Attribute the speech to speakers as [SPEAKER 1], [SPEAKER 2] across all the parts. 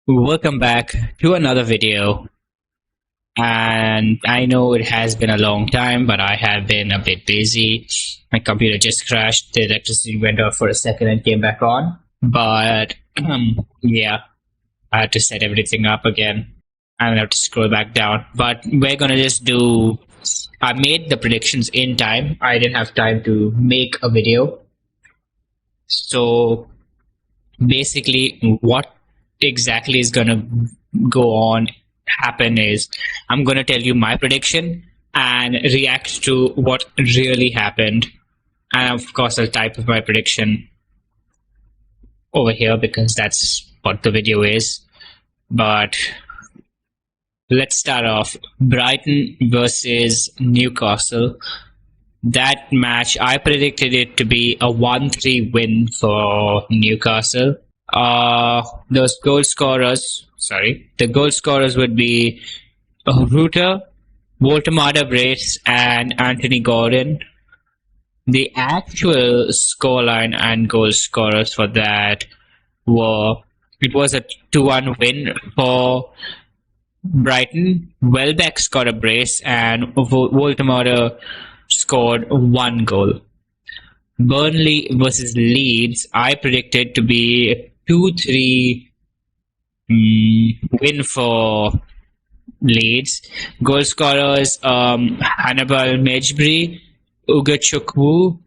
[SPEAKER 1] Welcome back to another video. And I know it has been a long time, but I have been a bit busy. My computer just crashed. The electricity went off for a second and came back on. But yeah, I had to set everything up again. And I have to scroll back down. But we're gonna just do. I made the predictions in time. I didn't have time to make a video. So basically, what exactly is gonna go on happen is I'm gonna tell you my prediction and react to what really happened. And of course, I'll type my prediction over here because that's what the video is. But let's start off. Brighton versus Newcastle. That match, I predicted it to be a 1-3 win for Newcastle. The goal scorers would be Ruter, Voltemada Brace, and Anthony Gordon. The actual scoreline and goal scorers for that it was a 2-1 win for Brighton. Welbeck scored a brace and Voltemada scored 1 goal. Burnley versus Leeds, I predicted to be a 2-3 win for Leeds. Goal scorers Hannibal Mejbri, Ugachukwu,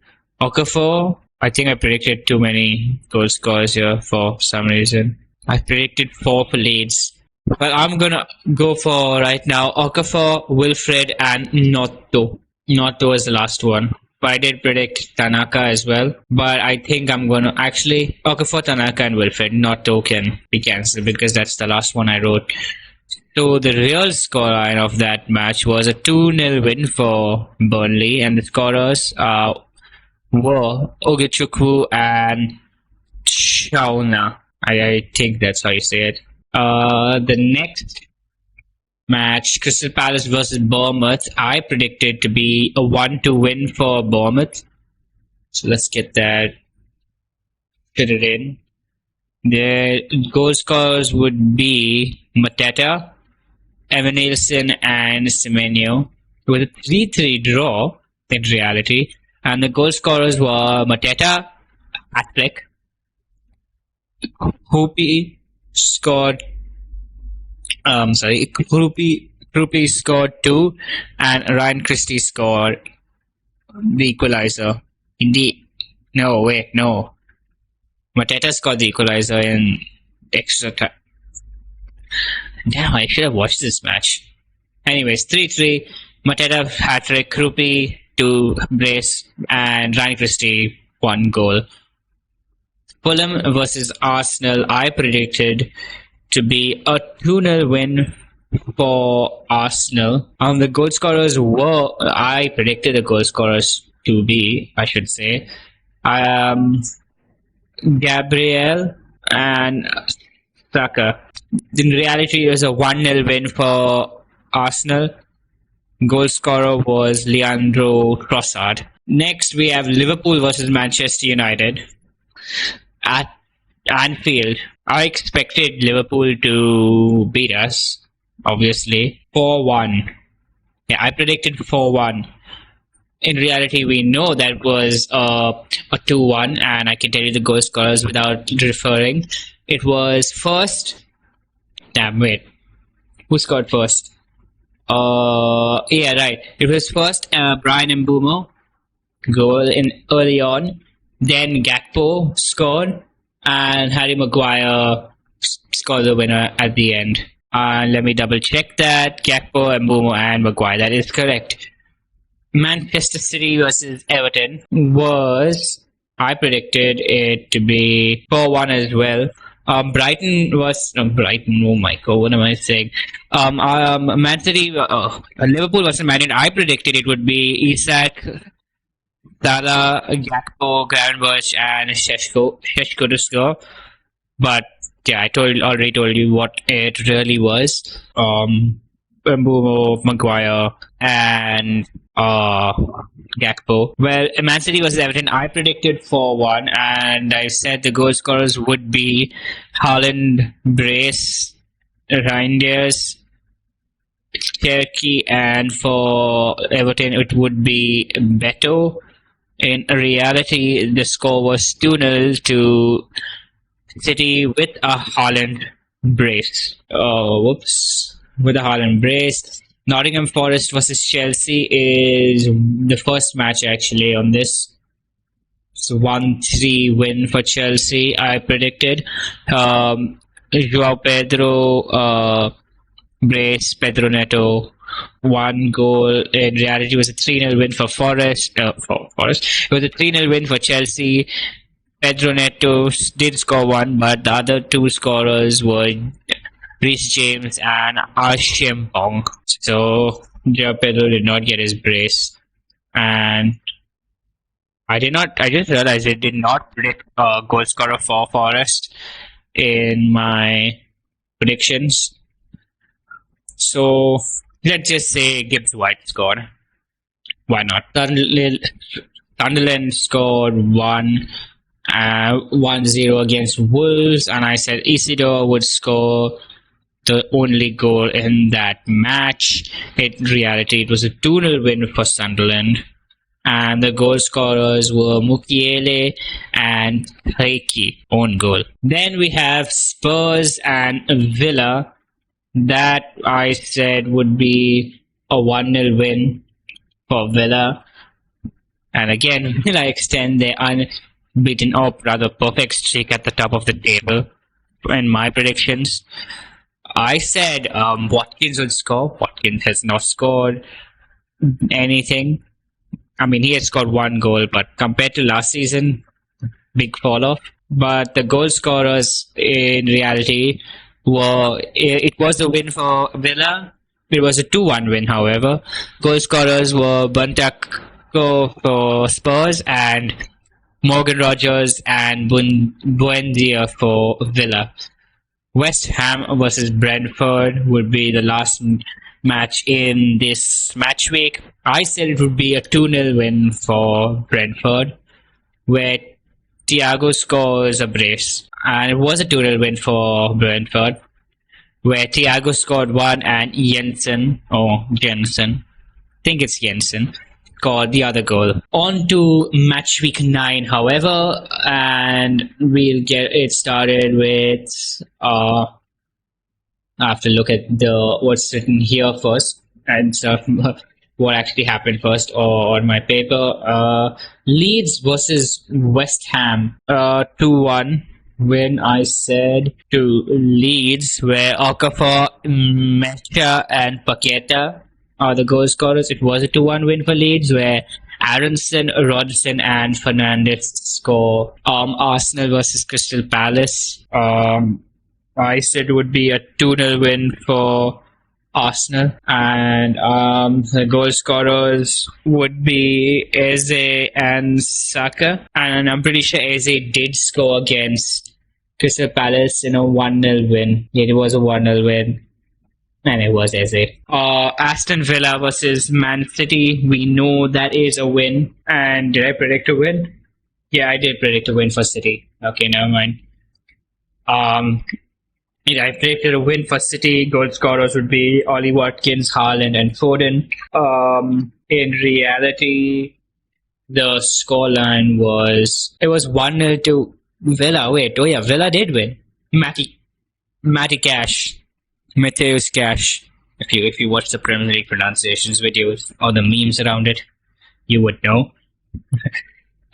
[SPEAKER 1] Okafor. I think I predicted too many goal scorers here for some reason. I predicted 4 for Leeds. But I'm gonna go for right now Okafor, Wilfred, and Notto. Notto is the last one. But I did predict Tanaka as well. But I think I'm gonna actually Okafor, Tanaka, and Wilfred. Notto can be cancelled because that's the last one I wrote. So the real scoreline of that match was a 2-0 win for Burnley, and the scorers were Ogechukwu and Shauna. I think that's how you say it. The next match, Crystal Palace versus Bournemouth, I predicted to be a 1-2 win for Bournemouth. So let's get that fitted in. The goal scorers would be Mateta, Evan Nielsen, and Semenyo, with a 3-3 draw in reality. And the goal scorers were Mateta, hat-trick, Hoopy scored Krupi scored 2, and Ryan Christie scored the equalizer. No. Mateta scored the equalizer in extra time. Damn, I should have watched this match. Anyways, 3-3, Mateta hat-trick, Krupi 2 brace, and Ryan Christie 1 goal. Fulham versus Arsenal, I predicted to be a 2-0 win for Arsenal. The goal scorers were, I predicted the goal scorers to be, I should say, Gabriel and Saka. In reality, it was a 1-0 win for Arsenal. Goal scorer was Leandro Trossard. Next, we have Liverpool versus Manchester United at Anfield. I expected Liverpool to beat us, obviously. 4-1. Yeah, I predicted 4-1. In reality, we know that was a 2-1, and I can tell you the goal scorers without referring. It was first... Damn, wait. Who scored first? Yeah, right. It was first Brian Mbeumo, goal in early on. Then Gakpo scored, and Harry Maguire scored the winner at the end. Let me double check that. Gakpo, Mbeumo, and Maguire. That is correct. Manchester City versus Everton I predicted it to be 4-1 as well. Brighton, oh my god, what am I saying? Man City, Liverpool versus Man United, I predicted it would be Isak, Salah, Gakpo, Gravenberch, and Sheshko to score. But yeah, I already told you what it really was. Mbumo, Maguire, and Gakpo. Well, Man City versus Everton, I predicted 4-1, and I said the goal scorers would be Haaland, Brace, Reinders, Cherky, and for Everton it would be Beto. In reality, the score was 2-0 to City with a Haaland brace. With a Haaland brace. Nottingham Forest versus Chelsea is the first match actually on this. It's 1-3 win for Chelsea, I predicted. Joao Pedro, brace, Pedro Neto, 1 goal. In reality, it was a 3-0 win for Forest. It was a 3-0 win for Chelsea. Pedro Neto did score 1, but the other 2 scorers were Reece James and Ashim Pong. So, Joao Pedro did not get his brace. And I just realized I did not predict a goal scorer for Forest in my predictions. So, let's just say Gibbs White scored. Why not? Sunderland scored 1-0 against Wolves, and I said Isidore would score the only goal in that match. In reality, it was a 2-0 win for Sunderland, and the goal scorers were Mukiele and Heiki, own goal. Then we have Spurs and Villa. That I said would be a 1-0 win for Villa. And again, Villa extend their unbeaten or rather perfect streak at the top of the table in my predictions. I said Watkins would score. Watkins has not scored anything. I mean, he had scored 1 goal, but compared to last season, big fall off. But the goal scorers in reality it was a win for Villa. It was a 2-1 win, however. Goal scorers were Bentancur for Spurs and Morgan Rogers and Buendia for Villa. West Ham versus Brentford would be the last match in this match week. I said it would be a 2-0 win for Brentford, where Thiago scores a brace. And it was a 2-0 win for Brentford, where Thiago scored 1 and Jensen, I think it's Jensen, scored the other goal. On to match week 9, however, and we'll get it started with, I have to look at what's written here first, and what actually happened first on my paper. Leeds versus West Ham, 2-1 win, I said, to Leeds, where Okafor, Mecha and Paqueta are the goal scorers. It was a 2-1 win for Leeds, where Aronson, Rodson and Fernandes score. Arsenal versus Crystal Palace, I said it would be a 2-0 win for Arsenal, and the goal scorers would be Eze and Saka, and I'm pretty sure Eze did score against Crystal Palace in a 1-0 win. Yeah, it was a 1-0 win, and it was Eze. Aston Villa versus Man City, we know that is a win. And did I predict a win? Yeah, I did predict a win for City. Okay, never mind. I predicted a win for City. Goal scorers would be Ollie Watkins, Haaland, and Foden. In reality, the scoreline was 1-0 to Villa. Villa did win. Matty Cash, Mateus Cash. If you watch the Premier League pronunciations videos or the memes around it, you would know.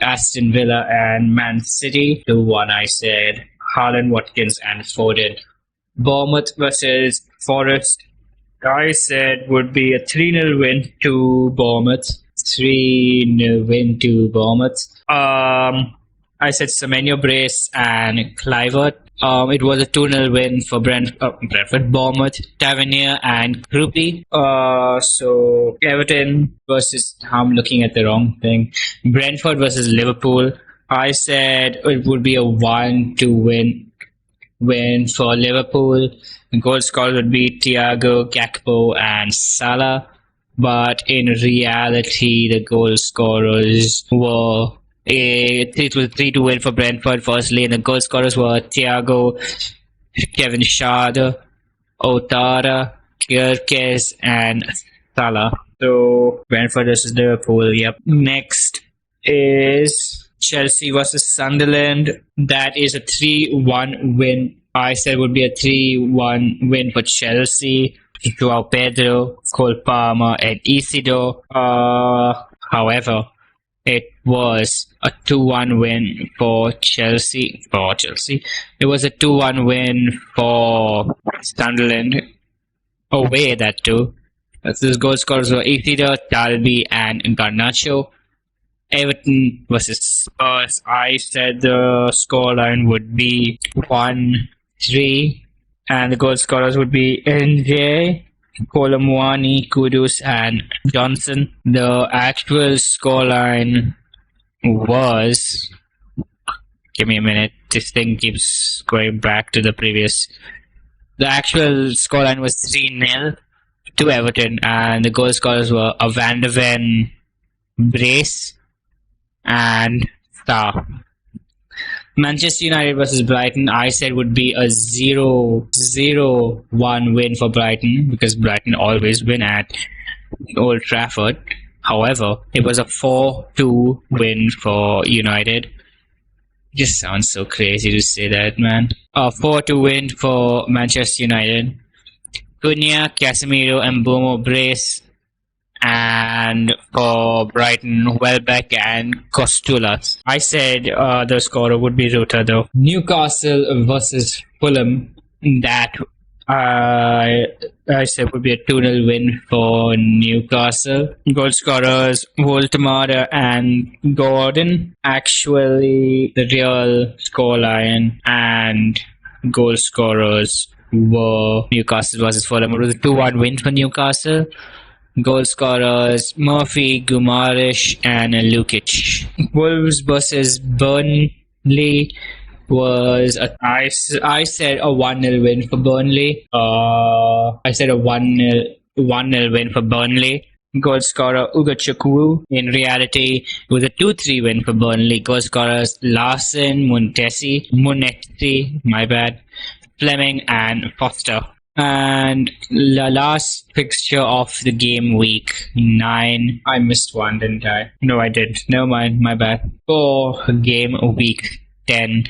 [SPEAKER 1] Aston Villa and Man City, 2-1. I said Haaland, Watkins, and Foden. Bournemouth versus Forest, I said would be a 3-0 win to Bournemouth. 3-0 win to Bournemouth. I said Semenyo, Brace and Clivert. It was a 2-0 win for Brentford, Bournemouth, Tavernier and Krupi. So Everton versus, I'm looking at the wrong thing. Brentford versus Liverpool. I said it would be a 1-2 win win for Liverpool. The goal scorers would be Thiago, Gakpo, and Salah. But in reality, the goal scorers were it was 3-2 win for Brentford firstly, and the goal scorers were Thiago, Kevin Schade, Otara, Kierkegaard, and Salah. So Brentford versus Liverpool. Yep. Next is Chelsea versus Sunderland. That is a 3-1 win. I said would be a 3-1 win for Chelsea. Joao Pedro, Cole Palmer, and Isidore. However, it was a 2-1 win for Chelsea. It was a 2-1 win for Sunderland. Away, that too. Those goal scorers were Isidore, Talbi, and Garnacho. Everton versus Spurs. I said the scoreline would be 1-3, and the goal scorers would be NJ, Kolomwani, Kudus, and Johnson. The actual scoreline was. Give me a minute. This thing keeps going back to the previous. The actual scoreline was 3-0 to Everton, and the goal scorers were Van de Ven, Brace, and Star. Manchester United versus Brighton, I said would be a 0-1 win for Brighton because Brighton always win at Old Trafford. However, it was a 4-2 win for United. It just sounds so crazy to say that, man. A 4-2 win for Manchester United. Cunha, Casemiro, and Mbeumo brace. And for Brighton, Welbeck and Costellas. I said the scorer would be Ruta though. Newcastle versus Fulham. That I said would be a 2-0 win for Newcastle. Goal scorers Voltemada and Gordon. Actually, the real scoreline and goal scorers were Newcastle versus Fulham. It was a 2-1 win for Newcastle. Goal scorers Murphy, Gumarish, and Lukic. Wolves versus Burnley was I said a 1-0 win for Burnley. I said a 1-0 win for Burnley. Goal scorer Ugo Chukwu. In reality, it was a 2-3 win for Burnley. Goal scorers Larson, Munetsi, my bad, Fleming, and Foster. And the last fixture of the game week 9. I missed one, didn't I? No, I didn't. Never mind, my bad. For game week 10,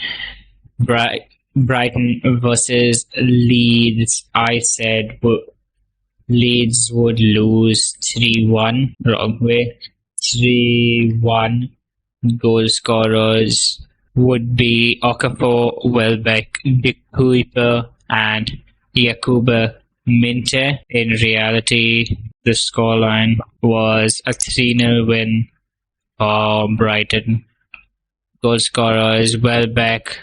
[SPEAKER 1] Brighton versus Leeds. I said Leeds would lose 3-1. Wrong way. 3-1. Goal scorers would be Okafor, Welbeck, Dick Kuiper, and Yakuba Minte. In reality, the scoreline was a 3-0 win for Brighton. Goal scorers Welbeck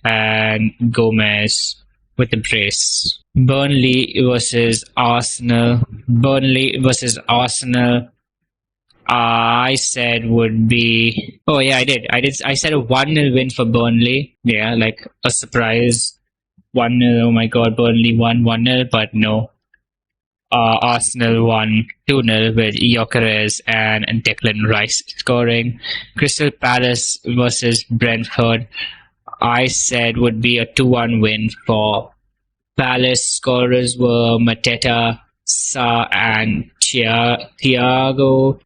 [SPEAKER 1] and Gomez with the brace. Burnley versus Arsenal. I said would be. Oh yeah, I did. I said a 1-0 win for Burnley. Yeah, like a surprise. 1-0, oh my god, Burnley won 1-0, but no. Arsenal won 2-0 with Gyökeres and Declan Rice scoring. Crystal Palace versus Brentford, I said would be a 2-1 win for Palace. Scorers were Mateta, Sa, and Thiago.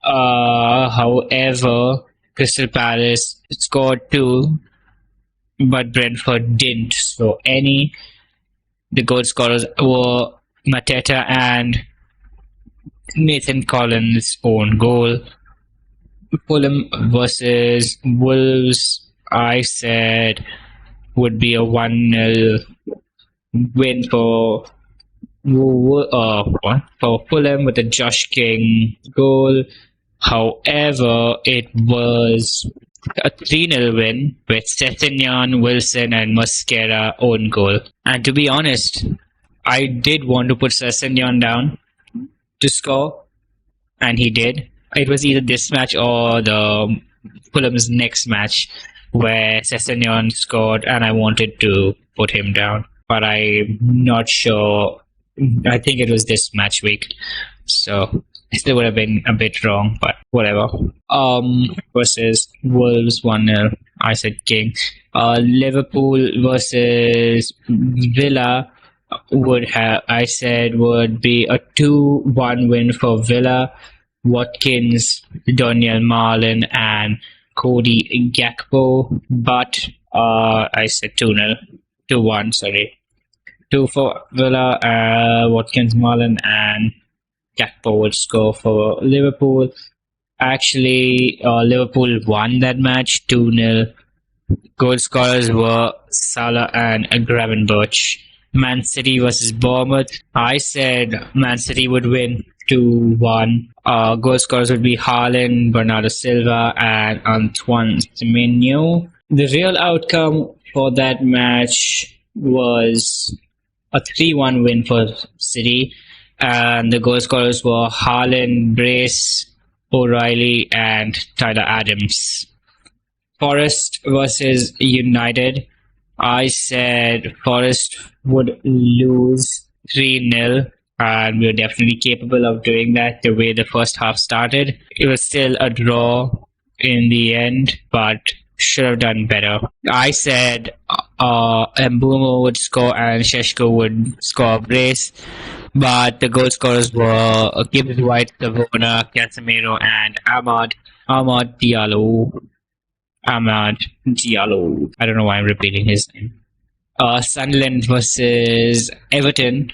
[SPEAKER 1] However, Crystal Palace scored 2, but Brentford didn't. So the goal scorers were Mateta and Nathan Collins' own goal. Fulham versus Wolves, I said would be a 1-0 win for Fulham with a Josh King goal. However, it was a 3-0 win with Sessegnon, Wilson, and Mosquera own goal. And to be honest, I did want to put Sessegnon down to score, and he did. It was either this match or the Fulham's next match. where Sessegnon scored, and I wanted to put him down, but I'm not sure. I think it was this match week, so it still would have been a bit wrong, but whatever. Versus Wolves 1-0. I said King. Liverpool versus Villa would be a 2-1 win for Villa. Watkins, Daniel Marlin, and Cody Gakpo. But I said 2-0. 2-1, sorry. 2 for Villa, Watkins, Marlin, and Gakpo would score for Liverpool. Actually, Liverpool won that match 2-0. Goal scorers were Salah and Gravenberch. Man City versus Bournemouth. I said Man City would win 2-1. Goal scorers would be Haaland, Bernardo Silva, and Antoine Semenyo. The real outcome for that match was a 3-1 win for City, and the goal scorers were Haaland, Brace, O'Reilly, and Tyler Adams. Forest versus United. I said Forest would lose 3-0, and we were definitely capable of doing that the way the first half started. It was still a draw in the end, but should have done better. I said Mbumo would score and Sheshko would score a brace, but the goal scorers were Gibbs White, Savona, Casemiro, and Ahmad Diallo. I don't know why I'm repeating his name. Sunderland versus Everton.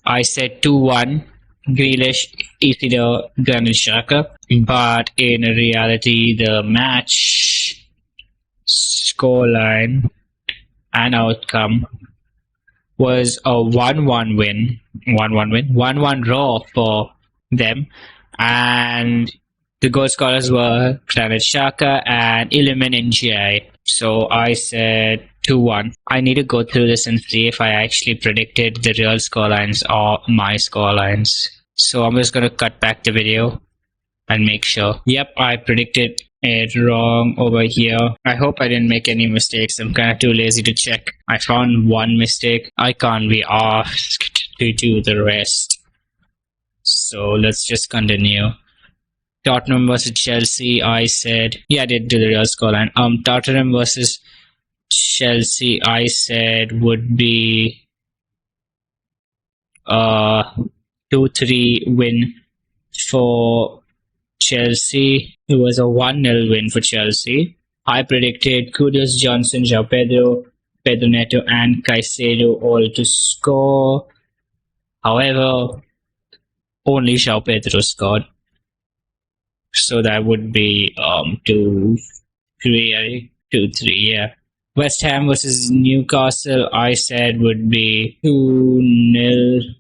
[SPEAKER 1] I said 2-1. Grealish, Isidore, Granit Xhaka. But in reality, the match scoreline and outcome was a 1-1 win. 1-1 draw for them. And the goal scorers were Granit Xhaka and Iliman Ndiaye. So I said 2-1. I need to go through this and see if I actually predicted the real scorelines or my scorelines. So I'm just going to cut back the video and make sure. Yep, I predicted it wrong over here. I hope I didn't make any mistakes. I'm kind of too lazy to check. I found one mistake. I can't be asked to do the rest. So let's just continue. Tottenham versus Chelsea, I said, yeah, I did do the real scoreline. Tottenham versus Chelsea, I said would be 2-3 win for Chelsea. It was a 1-0 win for Chelsea. I predicted Kudus, Johnson, João Pedro, Pedro Neto, and Caicedo all to score. However, only João Pedro scored. So that would be 2-3, yeah. West Ham versus Newcastle, I said would be 2-0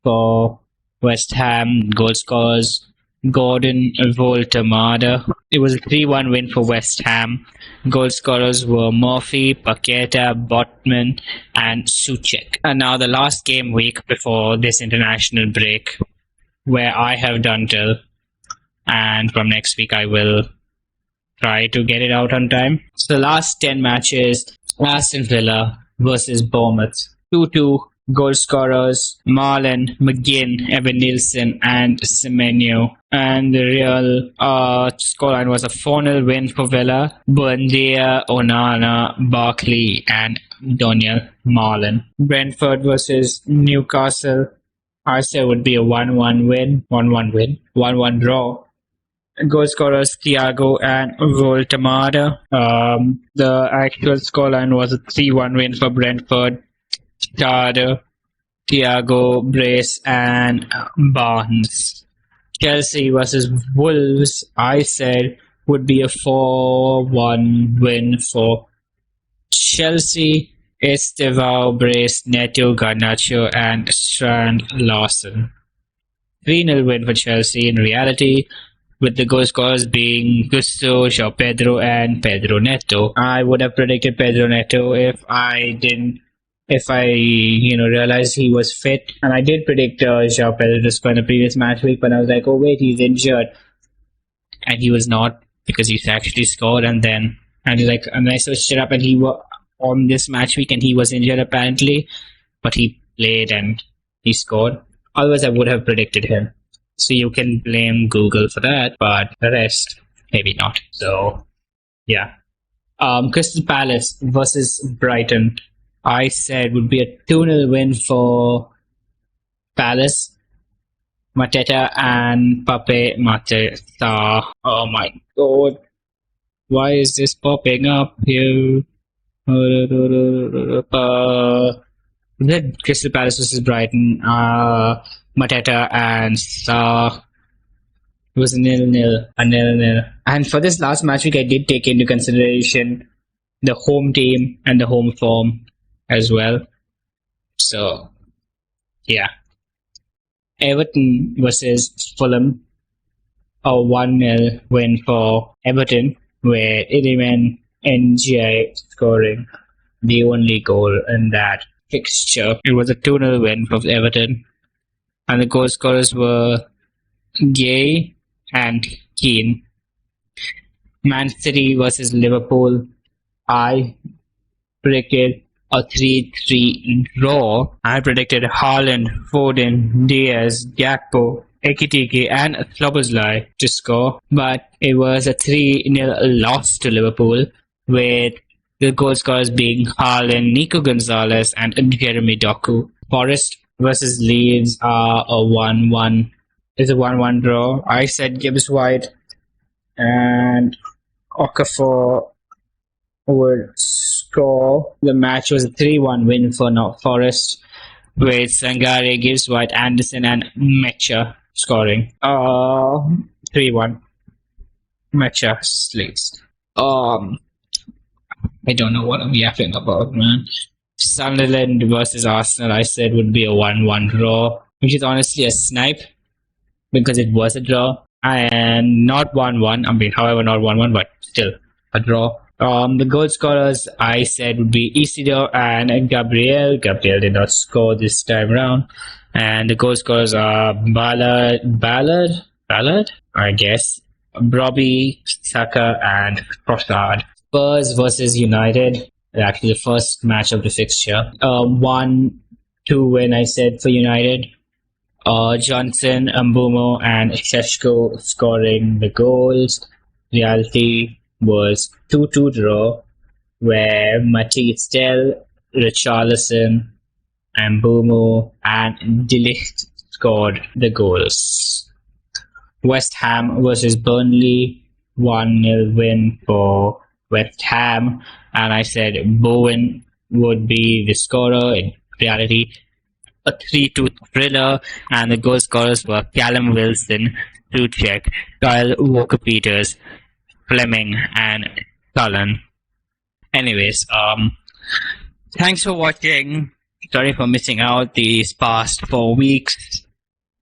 [SPEAKER 1] for West Ham. Goal scorers Gordon, Voltamada. It was a 3-1 win for West Ham. Goal scorers were Murphy, Paqueta, Botman, and Souček. And now the last game week before this international break, where I have done till, and from next week I will try to get it out on time. So the last 10 matches, Aston Villa versus Bournemouth. 2-2. Goal scorers Marlon, McGinn, Evan Nielsen, and Semenyo. And the real scoreline was a 4-0 win for Villa. Buendia, Onana, Barkley, and Daniel Marlin. Brentford versus Newcastle. I said would be a 1-1 win. 1-1 draw. Goal scorers Thiago and Voltamada. The actual scoreline was a 3-1 win for Brentford. Starder, Thiago, Brace, and Barnes. Chelsea versus Wolves, I said would be a 4-1 win for Chelsea. Estevao, Brace, Neto, Garnacho, and Strand Larson. 3-0 win for Chelsea in reality, with the goal scorers being Gusto, João Pedro, and Pedro Neto. I would have predicted Pedro Neto if I realized he was fit. And I did predict João Pedro to score in the previous match week, but I was oh wait, he's injured. And he was not, because he's actually scored, and then And I searched it up, and he was on this match week, and he was injured apparently, but he played and he scored. Otherwise, I would have predicted him. So you can blame Google for that, but the rest, maybe not. So, yeah. Crystal Palace versus Brighton, I said would be a 2-0 win for Palace. Mateta and Pape Mateta. Oh my god. Why is this popping up here? Crystal Palace versus Brighton. Mateta and it was a 0-0. And for this last match week, I did take into consideration the home team and the home form as well. So, yeah. Everton versus Fulham, a 1-0 win for Everton, where Iriman NGI scoring the only goal in that fixture. It was a 2-0 win for Everton, and the goal scorers were Gay and Keane. Man City versus Liverpool, I predicted a 3-3 draw. I predicted Haaland, Foden, Diaz, Gakpo, Ekitike and Szoboszlai to score, but it was a 3-0 loss to Liverpool, with the goal scorers being Haaland, Nico Gonzalez and Jeremy Doku. Forest versus Leeds are a 1-1. It's a 1-1 draw. I said Gibbs White and Okafor would score. The match was a 3-1 win for Forest, with Sangare, Gibbs White, Anderson and Mecha scoring. 3-1. Mecha slates. I don't know what I'm yapping about, man. Sunderland versus Arsenal, I said would be a 1-1 draw, which is honestly a snipe because it was a draw and not 1-1. I mean, however, not 1-1, but still a draw. The goal scorers I said would be Isidore and Gabriel. Gabriel did not score this time around. And the goal scorers are Ballard, I guess, Robbie, Saka and Trossard. Spurs versus United, actually the first match of the fixture. 1-2 win, I said, for United. Johnson, Mbumo and Sheshko scoring the goals. Reality was 2-2 draw, where Matisse Dell, Richarlison, Mbumo and De Ligt scored the goals. West Ham versus Burnley, 1-0 win for West Ham, and I said Bowen would be the scorer. In reality, a 3-2 thriller, and the goal scorers were Callum Wilson, Suchek, Kyle Walker-Peters, Fleming and Cullen. Anyways, thanks for watching. Sorry for missing out these past 4 weeks,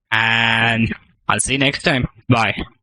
[SPEAKER 1] and I'll see you next time. Bye.